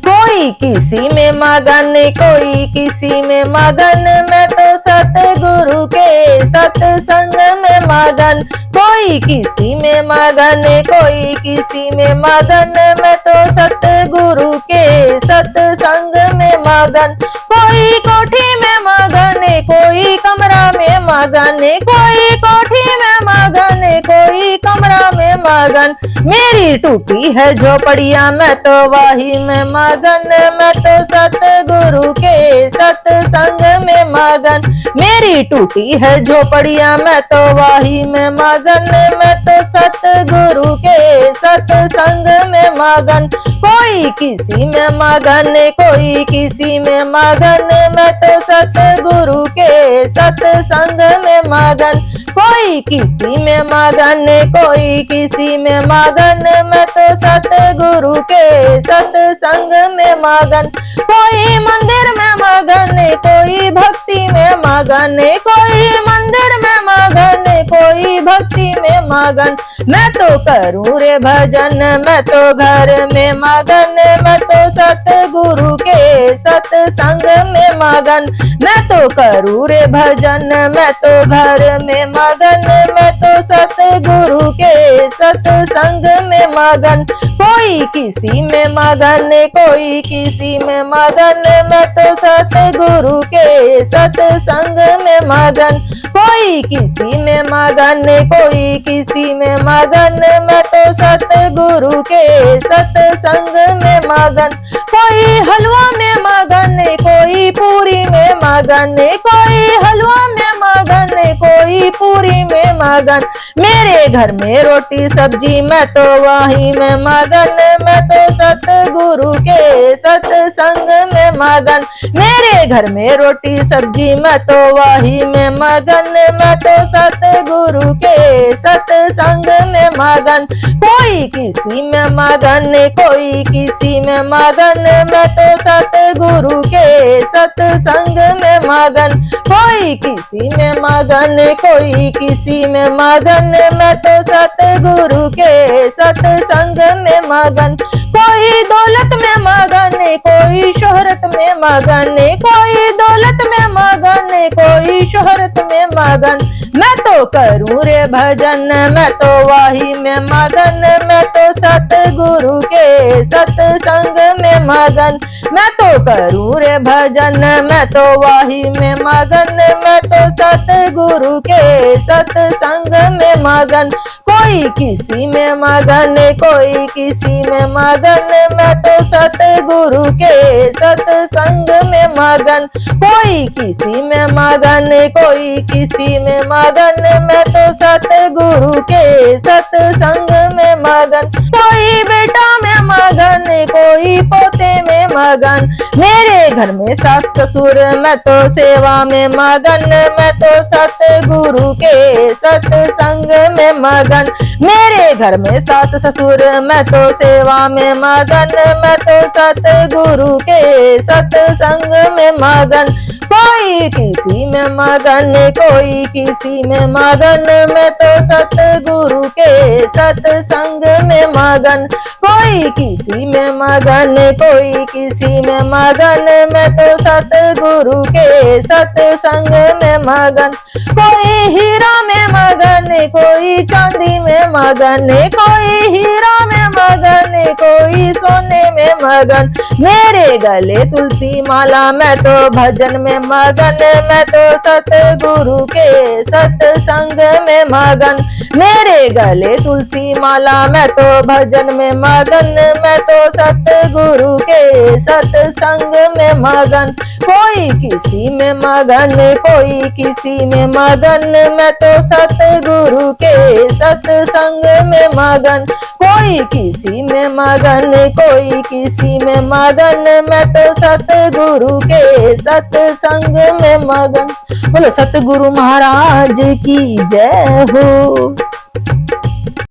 कोई किसी में मगन, कोई किसी में मगन, मैं तो सतगुरु के सत्संग में मगन। कोई किसी में मगन, कोई किसी में मगन, मैं तो सतगुरु के सत्संग में मगन। कोई कोठी में मगन, कोई कमरा में मगन, कोई कोठी में मगन, कोई कमरा में मगन। मेरी टूटी है झोपड़ियां, मैं तो वही में मगन, मैं तो सतगुरु के सत्संग में मगन। मेरी टूटी है झोपड़ियां, मैं तो वही में मगन, मैं तो सतगुरु के सत्संग में मगन। कोई किसी में मगन, कोई किसी में मगन, मैं तो सतगुरु के सत्संग में मगन। कोई किसी में मगन, कोई किसी में मगन, मैं तो सतगुरु के सत्संग में मगन। कोई मंदिर में मगन, कोई भक्ति में मगन, कोई मंदिर में मगन, कोई भक्ति में मगन। मैं तो करूं रे भजन, मैं तो घर में मगन, मैं तो सतगुरु के सत्संग में मगन। मैं तो करूं रे भजन, मैं तो घर में मगन, मैं तो सतगुरु के सत्संग में मगन। कोई किसी में मगन, कोई किसी में मगन, मैं तो सतगुरु के सत्संग में मगन। कोई किसी में मगन, कोई किसी में मगन, मैं तो सतगुरु के सत्संग में मगन। कोई हलवा में मगन, कोई पूरी में मगन, कोई हलवा में मगन, कोई पूरी में मगन। मेरे घर में रोटी सब्जी, मैं तो वही में मगन, मैं तो सतगुरु के सत्संग में मगन। मेरे घर में रोटी सब्जी, मैं तो वही में मगन, मैं तो सतगुरु के सत्संग में मगन। कोई किसी में मगन, कोई किसी में मगन, मैं तो सतगुरु के सत्संग में मगन। कोई किसी में मगन, कोई किसी में मगन, मैं तो सतगुरु के सत्संग में मगन। कोई दौलत में मगन, कोई शोहरत में मगन, कोई दौलत में मगन, कोई शोहरत में मगन। मैं तो करूं रे भजन, मैं तो वही में मगन, मैं तो सतगुरु के सत्संग में मगन। मैं तो करूं रे भजन, मैं तो वही में मगन, मैं तो सतगुरु के सत्संग में मगन। कोई किसी में मगन, कोई किसी में मगन, मैं तो सतगुरु के सत्संग में मगन। कोई किसी में मगन, कोई किसी में मगन, मैं तो सतगुरु के सत्संग में मगन। कोई बेटा में मगन, कोई पोते में मगन। मेरे घर में सास ससुर, मैं तो सेवा में मगन, मैं तो सतगुरु के सत्संग में मगन। मेरे घर में सास ससुर, मैं तो सेवा में मगन, मैं तो सतगुरु के सत्संग में मगन। कोई किसी में मगन, कोई किसी में मगन, मैं तो सतगुरु के सत्संग में मगन। कोई किसी में मगन, कोई किसी में मगन, मैं तो सतगुरु के सत्संग में मगन। कोई हीरा में मगन, कोई चांदी में मगन, कोई हीरा में मगन, कोई सोने में मगन। मेरे गले तुलसी माला, मैं तो भजन में मगन, मैं तो सतगुरु के सत्संग में मगन। मेरे गले तुलसी माला, मैं तो भजन में मगन, मैं तो सतगुरु के सत्संग में मगन। कोई किसी में मगन, कोई किसी में मगन, मैं तो सतगुरु के सत्संग में मगन। कोई किसी में मगन, कोई किसी में मगन, मैं तो सतगुरु के सत्संग में मगन। बोलो सतगुरु महाराज की जय हो।